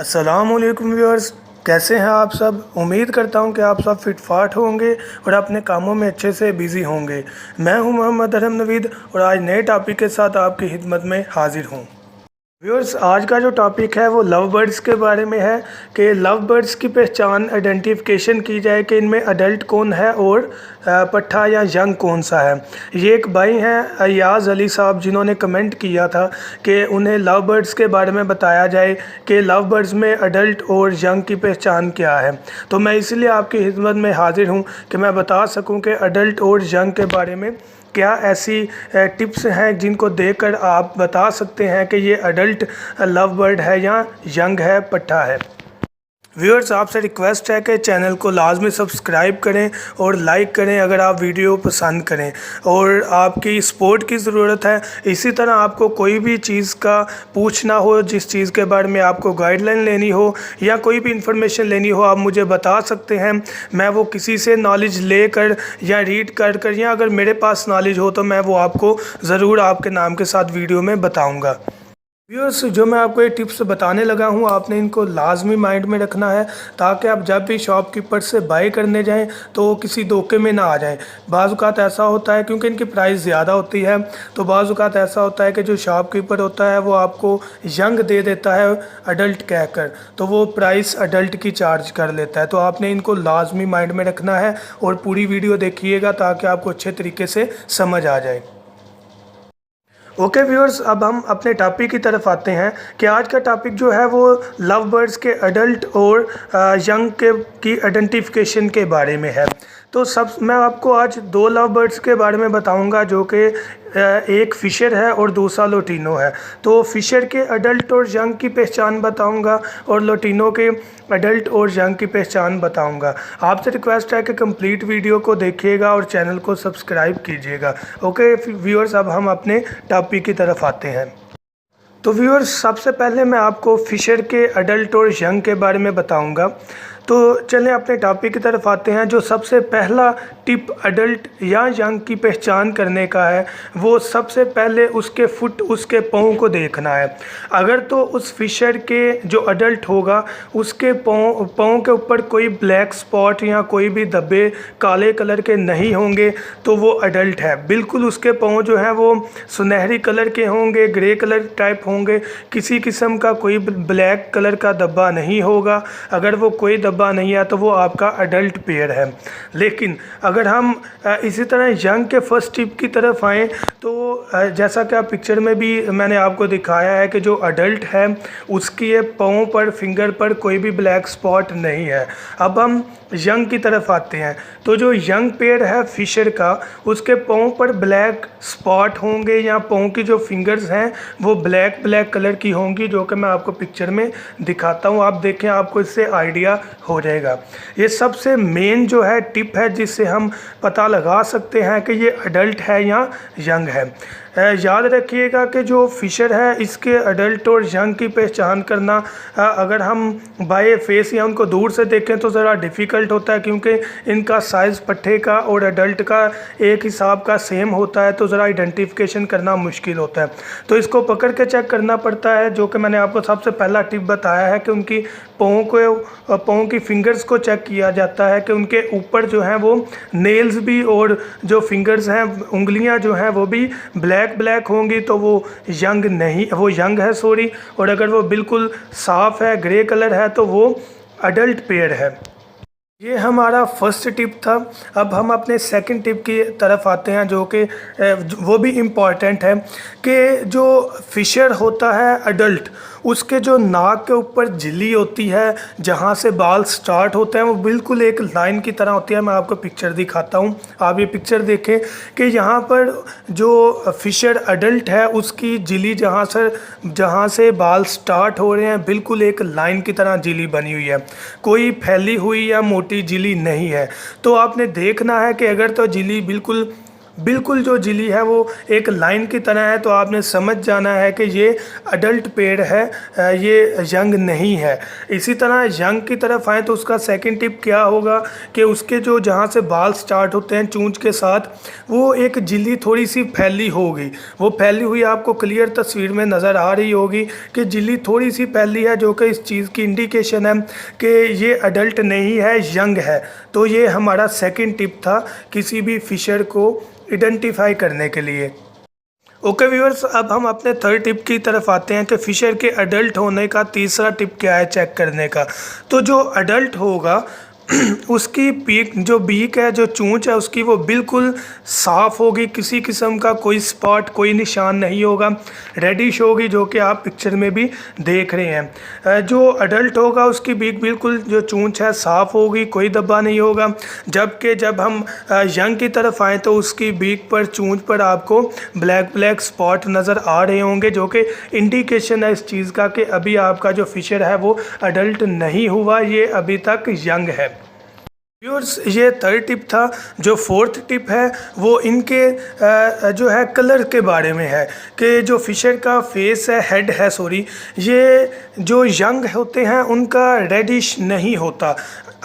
अस्सलामुअलैकुम व्यूअर्स, कैसे हैं आप सब। उम्मीद करता हूं कि आप सब फिट फाट होंगे और अपने कामों में अच्छे से बिज़ी होंगे। मैं हूं मोहम्मद अरहम नवीद और आज नए टॉपिक के साथ आपकी खिदमत में हाजिर हूं। व्यूअर्स, आज का जो टॉपिक है वो लव बर्ड्स के बारे में है कि लव बर्ड्स की पहचान आइडेंटिफिकेशन की जाए कि इनमें अडल्ट कौन है और पट्ठा या यंग कौन सा है। ये एक भाई हैं अयाज़ अली साहब, जिन्होंने कमेंट किया था कि उन्हें लव बर्ड्स के बारे में बताया जाए कि लव बर्ड्स में अडल्ट और यंग की पहचान क्या है। तो मैं इसलिए आपकी खिदमत में हाजिर हूँ कि मैं बता सकूँ कि अडल्ट और यंग के बारे में क्या ऐसी टिप्स हैं जिनको देखकर आप बता सकते हैं कि ये अडल्ट लव बर्ड है या यंग है, पट्ठा है। व्यूअर्स, आपसे रिक्वेस्ट है कि चैनल को लाजमी सब्सक्राइब करें और लाइक करें अगर आप वीडियो पसंद करें, और आपकी सपोर्ट की ज़रूरत है। इसी तरह आपको कोई भी चीज़ का पूछना हो, जिस चीज़ के बारे में आपको गाइडलाइन लेनी हो या कोई भी इंफॉर्मेशन लेनी हो, आप मुझे बता सकते हैं। मैं वो किसी से नॉलेज लेकर या रीड कर या अगर मेरे पास नॉलेज हो तो मैं वो आपको ज़रूर आपके नाम के साथ वीडियो में बताऊँगा। व्यूअर्स, जो मैं आपको ये टिप्स बताने लगा हूँ, आपने इनको लाजमी माइंड में रखना है ताकि आप जब भी शॉपकीपर से बाई करने जाएं तो किसी धोखे में ना आ जाएं। बाज़ औक़ात ऐसा होता है, क्योंकि इनकी प्राइस ज़्यादा होती है, तो बाज़ औक़ात ऐसा होता है कि जो शॉपकीपर होता है वो आपको यंग दे देता है अडल्ट कहकर, तो वो प्राइस अडल्ट की चार्ज कर लेता है। तो आपने इनको लाजमी माइंड में रखना है और पूरी वीडियो देखिएगा ताकि आपको अच्छे तरीके से समझ आ जाए। ओके व्यूअर्स, अब हम अपने टॉपिक की तरफ आते हैं कि आज का टॉपिक जो है वो लव बर्ड्स के अडल्ट और यंग के की आइडेंटिफिकेशन के बारे में है। तो मैं आपको आज दो लव बर्ड्स के बारे में बताऊंगा, जो कि एक फ़िशर है और दूसरा लोटिनो है। तो फ़िशर के अडल्ट और यंग की पहचान बताऊंगा और लोटिनो के अडल्ट और यंग की पहचान बताऊंगा। आपसे रिक्वेस्ट है कि कंप्लीट वीडियो को देखिएगा और चैनल को सब्सक्राइब कीजिएगा। ओके व्यूअर्स, अब हम अपने टॉपिक की तरफ आते हैं। तो व्यूअर्स, सबसे पहले मैं आपको फ़िशर के अडल्ट और यंग के बारे में बताऊंगा। तो चलें अपने टॉपिक की तरफ आते हैं। जो सबसे पहला टिप अडल्ट या यंग की पहचान करने का है, वो सबसे पहले उसके फुट, उसके पाँव को देखना है। अगर तो उस फ़िशर के जो अडल्ट होगा उसके पाँव के ऊपर कोई ब्लैक स्पॉट या कोई भी धब्बे काले कलर के नहीं होंगे तो वो अडल्ट है। बिल्कुल उसके पाँव जो हैं वो सुनहरी कलर के होंगे, ग्रे कलर टाइप होंगे, किसी किस्म का कोई ब्लैक कलर का धब्बा नहीं होगा। अगर वो कोई धब्बा नहीं है तो वो आपका अडल्ट पेयर है। लेकिन अगर हम इसी तरह यंग के फर्स्ट टिप की तरफ आएँ तो जैसा कि आप पिक्चर में भी मैंने आपको दिखाया है कि जो अडल्ट है उसके पाँव पर, फिंगर पर कोई भी ब्लैक स्पॉट नहीं है। अब हम यंग की तरफ आते हैं। तो जो यंग पेयर है फ़िशर का, उसके पाँव पर ब्लैक स्पॉट होंगे या पाँव की जो फिंगर्स हैं वो ब्लैक कलर की होंगी, जो कि मैं आपको पिक्चर में दिखाता हूँ। आप देखें, आपको इससे आइडिया हो जाएगा। ये सबसे मेन जो है टिप है जिससे हम पता लगा सकते हैं कि ये अडल्ट है या यंग है। याद रखिएगा कि जो फ़िशर है इसके अडल्ट और यंग की पहचान करना अगर हम बाय फेस या उनको दूर से देखें तो ज़रा डिफ़िकल्ट होता है, क्योंकि इनका साइज़ पट्ठे का और अडल्ट का एक हिसाब का सेम होता है, तो ज़रा आइडेंटिफिकेशन करना मुश्किल होता है। तो इसको पकड़ के चेक करना पड़ता है, जो कि मैंने आपको सबसे पहला टिप बताया है कि उनकी पाँव की फिंगर्स को चेक किया जाता है कि उनके ऊपर जो है वो नेल्स भी और जो फिंगर्स हैं, उंगलियां जो हैं वो भी ब्लैक होंगी तो वो यंग नहीं, वो यंग है सॉरी। और अगर वो बिल्कुल साफ़ है, ग्रे कलर है, तो वो अडल्ट पेयर है। ये हमारा फर्स्ट टिप था। अब हम अपने सेकंड टिप की तरफ आते हैं, जो कि वो भी इम्पॉर्टेंट है कि जो फ़िशर होता है अडल्ट, उसके जो नाक के ऊपर झिल्ली होती है जहाँ से बाल स्टार्ट होते हैं वो बिल्कुल एक लाइन की तरह होती है। मैं आपको पिक्चर दिखाता हूँ, आप ये पिक्चर देखें कि यहाँ पर जो फ़िशर अडल्ट है उसकी झिल्ली जहाँ से बाल स्टार्ट हो रहे हैं बिल्कुल एक लाइन की तरह झिल्ली बनी हुई है, कोई फैली हुई या मोटी झिल्ली नहीं है। तो आपने देखना है कि अगर तो झिल्ली बिल्कुल बिल्कुल जो झिल्ली है वो एक लाइन की तरह है, तो आपने समझ जाना है कि ये अडल्ट पेड़ है, ये यंग नहीं है। इसी तरह यंग की तरफ आए तो उसका सेकंड टिप क्या होगा कि उसके जो जहाँ से बाल स्टार्ट होते हैं चूंच के साथ, वो एक झिल्ली थोड़ी सी फैली होगी। वो फैली हुई आपको क्लियर तस्वीर में नज़र आ रही होगी कि झिल्ली थोड़ी सी फैली है, जो कि इस चीज़ की इंडिकेशन है कि ये अडल्ट नहीं है, यंग है। तो ये हमारा सेकंड टिप था किसी भी फिशर को आइडेंटिफाई करने के लिए। ओके व्यूअर्स, अब हम अपने थर्ड टिप की तरफ आते हैं कि फ़िशर के अडल्ट होने का तीसरा टिप क्या है चेक करने का। तो जो अडल्ट होगा उसकी बीक है, जो चूंच है उसकी, वो बिल्कुल साफ़ होगी, किसी किस्म का कोई स्पॉट, कोई निशान नहीं होगा, रेडिश होगी, जो कि आप पिक्चर में भी देख रहे हैं। जो अडल्ट होगा उसकी बीक बिल्कुल जो चूंच है साफ़ होगी, कोई धब्बा नहीं होगा। जबकि जब हम यंग की तरफ आएँ तो उसकी बीक पर, चूंच पर आपको ब्लैक ब्लैक स्पॉट नज़र आ रहे होंगे, जो कि इंडिकेशन है इस चीज़ का कि अभी आपका जो फिशर है वो अडल्ट नहीं हुआ, ये अभी तक यंग है। व्यूअर्स, ये थर्ड टिप था। जो फोर्थ टिप है वो इनके जो है कलर के बारे में है कि जो फिशर का फेस है, हेड है सॉरी, ये जो यंग होते हैं उनका रेडिश नहीं होता।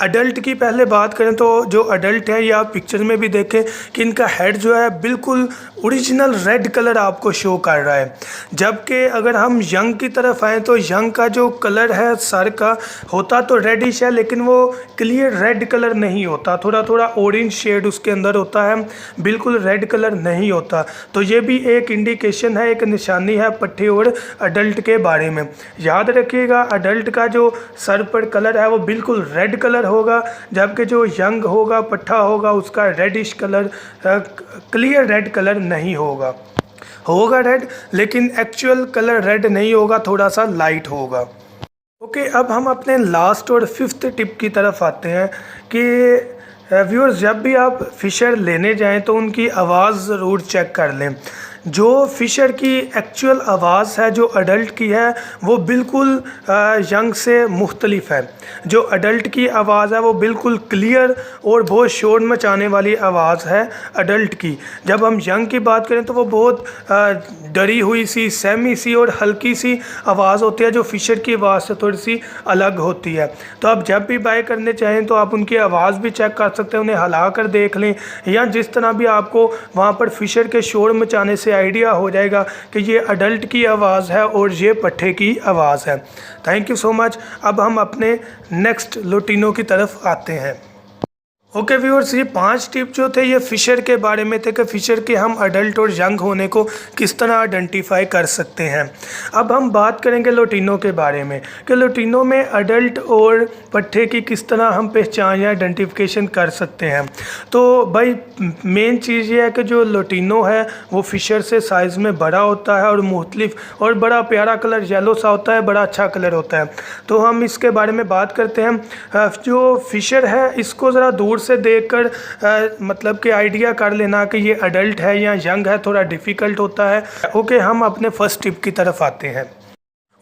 अडल्ट की पहले बात करें तो जो अडल्ट है, या आप पिक्चर में भी देखें कि इनका हेड जो है बिल्कुल ओरिजिनल रेड कलर आपको शो कर रहा है। जबकि अगर हम यंग की तरफ आएँ तो यंग का जो कलर है सर का, होता तो रेडिश है लेकिन वो क्लियर रेड कलर नहीं होता, थोड़ा थोड़ा ऑरेंज शेड उसके अंदर होता है, बिल्कुल रेड कलर नहीं होता। तो ये भी एक इंडिकेशन है, एक निशानी है पट्ठे और अडल्ट के बारे में। याद रखिएगा, अडल्ट का जो सर पर कलर है वो बिल्कुल रेड कलर होगा, जबकि जो यंग होगा, पट्ठा होगा, उसका reddish colour, clear red colour नहीं होगा रेड, लेकिन एक्चुअल कलर रेड नहीं होगा, थोड़ा सा लाइट होगा। ओके, अब हम अपने लास्ट और फिफ्थ टिप की तरफ आते हैं कि व्यूअर्स, जब भी आप फिशर लेने जाएं तो उनकी आवाज़ ज़रूर चेक कर लें। जो फिशर की एक्चुअल आवाज़ है, जो अडल्ट की है, वो बिल्कुल यंग से मुख्तलिफ है। जो अडल्ट की आवाज़ है वो बिल्कुल क्लियर और बहुत शोर मचाने वाली आवाज़ है अडल्ट की। जब हम यंग की बात करें तो वो बहुत डरी हुई सी, सहमी सी और हल्की सी आवाज़ होती है, जो फिशर की आवाज़ से थोड़ी सी अलग होती है। तो आप जब भी बाय करने चाहें तो आप उनकी आवाज़ भी चेक कर सकते हैं, उन्हें हिला कर देख लें, या जिस तरह भी आपको वहाँ पर फिशर के शोर मचाने से आइडिया हो जाएगा कि ये अडल्ट की आवाज़ है और ये पट्ठे की आवाज़ है। Thank you so much. अब हम अपने नेक्स्ट लुटिनो की तरफ आते हैं। ओके व्यूअर्स, ये 5 टिप जो थे ये फिशर के बारे में थे कि फिशर के हम अडल्ट और यंग होने को किस तरह आइडेंटिफाई कर सकते हैं। अब हम बात करेंगे लुटिनो के बारे में कि लुटिनो में अडल्ट और पट्ठे की किस तरह हम पहचान या आइडेंटिफिकेशन कर सकते हैं। तो भाई मेन चीज़ ये है कि जो लुटिनो है वो फिशर से साइज़ में बड़ा होता है और मुख्तलिफ और बड़ा प्यारा कलर येलो सा होता है, बड़ा अच्छा कलर होता है। तो हम इसके बारे में बात करते हैं। जो फिशर है इसको ज़रा दूर से देखकर मतलब कि आइडिया कर लेना कि ये अडल्ट है या यंग है थोड़ा डिफ़िकल्ट होता है। ओके, हम अपने फर्स्ट टिप की तरफ आते हैं।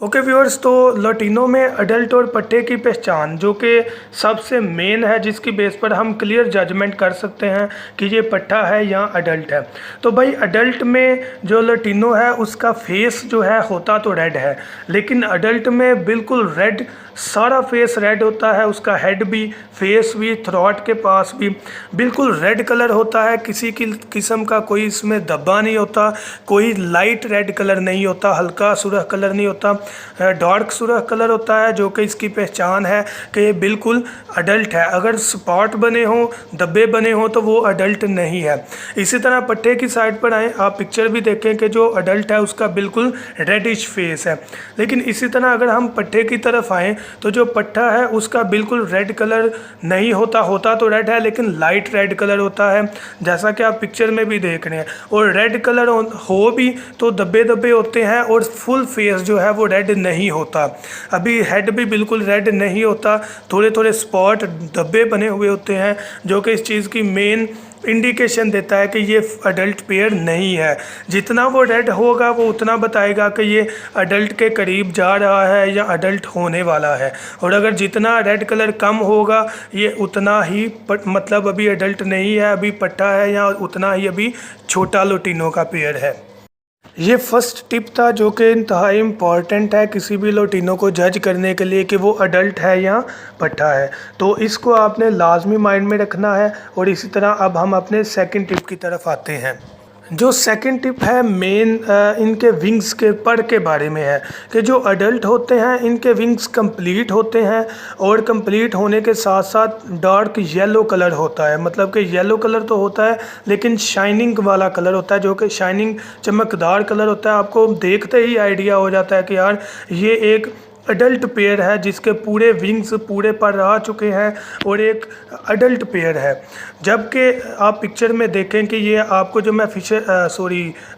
ओके व्यूअर्स, तो लुटिनो में अडल्ट और पट्ठे की पहचान जो कि सबसे मेन है, जिसकी बेस पर हम क्लियर जजमेंट कर सकते हैं कि ये पट्ठा है या अडल्ट है। तो भाई अडल्ट में जो लुटिनो है उसका फेस जो है होता तो रेड है, लेकिन अडल्ट में बिल्कुल रेड, सारा फेस रेड होता है, उसका हेड भी, फेस भी, थ्रोट के पास भी बिल्कुल रेड कलर होता है। किसी की किस्म का कोई इसमें धब्बा नहीं होता, कोई लाइट रेड कलर नहीं होता, हल्का सुरख कलर नहीं होता, डार्क सुरख कलर होता है, जो कि इसकी पहचान है कि बिल्कुल अडल्ट है। अगर स्पॉट बने हों, धब्बे बने हों तो वो अडल्ट नहीं है। इसी तरह पट्ठे की साइड पर आएँ, आप पिक्चर भी देखें कि जो अडल्ट है उसका बिल्कुल रेडिश फेस है। लेकिन इसी तरह अगर हम पट्ठे की तरफ आएँ तो जो पट्ठा है उसका बिल्कुल रेड कलर नहीं होता, होता तो रेड है लेकिन लाइट रेड कलर होता है, जैसा कि आप पिक्चर में भी देख रहे हैं। और रेड कलर हो भी तो धब्बे धब्बे होते हैं और फुल फेस जो है वो रेड नहीं होता। अभी हेड भी बिल्कुल रेड नहीं होता, थोड़े थोड़े स्पॉट, धब्बे बने हुए होते हैं, जो कि इस चीज़ की मेन इंडिकेशन देता है कि ये अडल्ट पेयर नहीं है। जितना वो रेड होगा वो उतना बताएगा कि ये अडल्ट के करीब जा रहा है या अडल्ट होने वाला है, और अगर जितना रेड कलर कम होगा ये उतना ही मतलब अभी अडल्ट नहीं है, अभी पट्ठा है, या उतना ही अभी छोटा लोटिनो का पेयर है। ये फर्स्ट टिप था जो कि इंतहाई इम्पॉर्टेंट है किसी भी लोटिनो को जज करने के लिए कि वो अडल्ट है या पट्ठा है, तो इसको आपने लाजमी माइंड में रखना है। और इसी तरह अब हम अपने सेकंड टिप की तरफ आते हैं। जो सेकंड टिप है मेन इनके विंग्स के पर के बारे में है कि जो अडल्ट होते हैं इनके विंग्स कंप्लीट होते हैं, और कंप्लीट होने के साथ साथ डार्क येलो कलर होता है। मतलब कि येलो कलर तो होता है लेकिन शाइनिंग वाला कलर होता है, जो कि शाइनिंग चमकदार कलर होता है। आपको देखते ही आइडिया हो जाता है कि यार ये एक अडल्ट पेयर है जिसके पूरे विंग्स पूरे पर आ चुके हैं और एक अडल्ट पेयर है। जबकि आप पिक्चर में देखें कि ये आपको जो मैं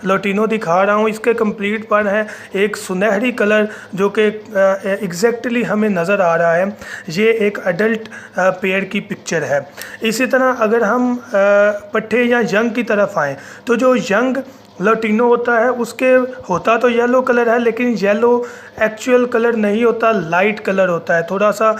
लोटिनो दिखा रहा हूँ इसके कंप्लीट पर है एक सुनहरी कलर जो कि एग्जैक्टली हमें नज़र आ रहा है। ये एक अडल्ट पेयर की पिक्चर है। इसी तरह अगर हम पट्ठे या यंग की तरफ आएँ तो जो यंग लोटिनो होता है उसके होता तो येलो कलर है, लेकिन येलो एक्चुअल कलर नहीं होता, लाइट कलर होता है, थोड़ा सा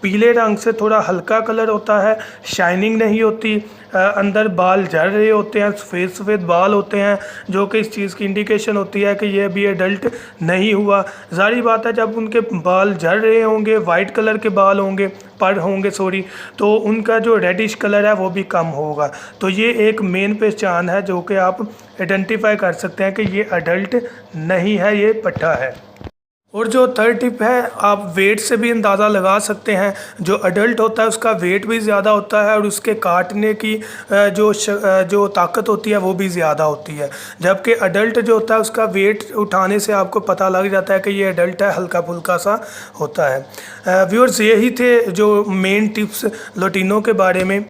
पीले रंग से थोड़ा हल्का कलर होता है, शाइनिंग नहीं होती, अंदर बाल झड़ रहे होते हैं, सफ़ेद सफ़ेद बाल होते हैं, जो कि इस चीज़ की इंडिकेशन होती है कि ये भी एडल्ट नहीं हुआ। ज़ाहिर बात है जब उनके बाल झड़ रहे होंगे, वाइट कलर के बाल होंगे तो उनका जो रेडिश कलर है वो भी कम होगा। तो ये एक मेन पहचान है जो कि आप आइडेंटिफाई कर सकते हैं कि ये अडल्ट नहीं है, ये पट्ठा है। और जो थर्ड टिप है आप वेट से भी अंदाज़ा लगा सकते हैं। जो अडल्ट होता है उसका वेट भी ज़्यादा होता है और उसके काटने की जो ताकत होती है वो भी ज़्यादा होती है। जबकि अडल्ट जो होता है उसका वेट उठाने से आपको पता लग जाता है कि ये अडल्ट है, हल्का फुल्का सा होता है। व्यूअर्स यही थे जो मेन टिप्स लोटिनो के बारे में।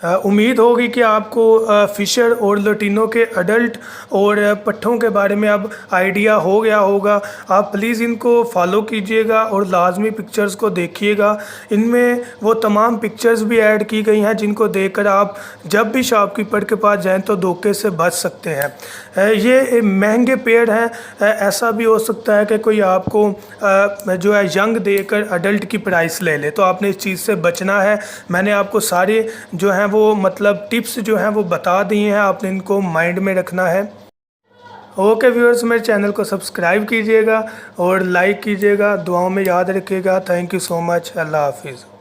उम्मीद होगी कि आपको फ़िशर और लोटिनो के अडल्ट और पट्ठों के बारे में अब आइडिया हो गया होगा। आप प्लीज़ इनको फॉलो कीजिएगा और लाजमी पिक्चर्स को देखिएगा। इनमें वो तमाम पिक्चर्स भी ऐड की गई हैं जिनको देखकर आप जब भी शॉपकीपर के पास जाएं तो धोखे से बच सकते हैं। ये महंगे पेड़ हैं, ऐसा भी हो सकता है कि कोई आपको जो है यंग देकर अडल्ट की प्राइस ले ले, तो आपने इस चीज़ से बचना है। मैंने आपको सारे जो हैं वो मतलब टिप्स जो हैं वो बता दिए हैं, आपने इनको माइंड में रखना है। ओके व्यूअर्स, मेरे चैनल को सब्सक्राइब कीजिएगा और लाइक कीजिएगा, दुआओं में याद रखिएगा। Thank you so much. अल्लाह हाफिज़।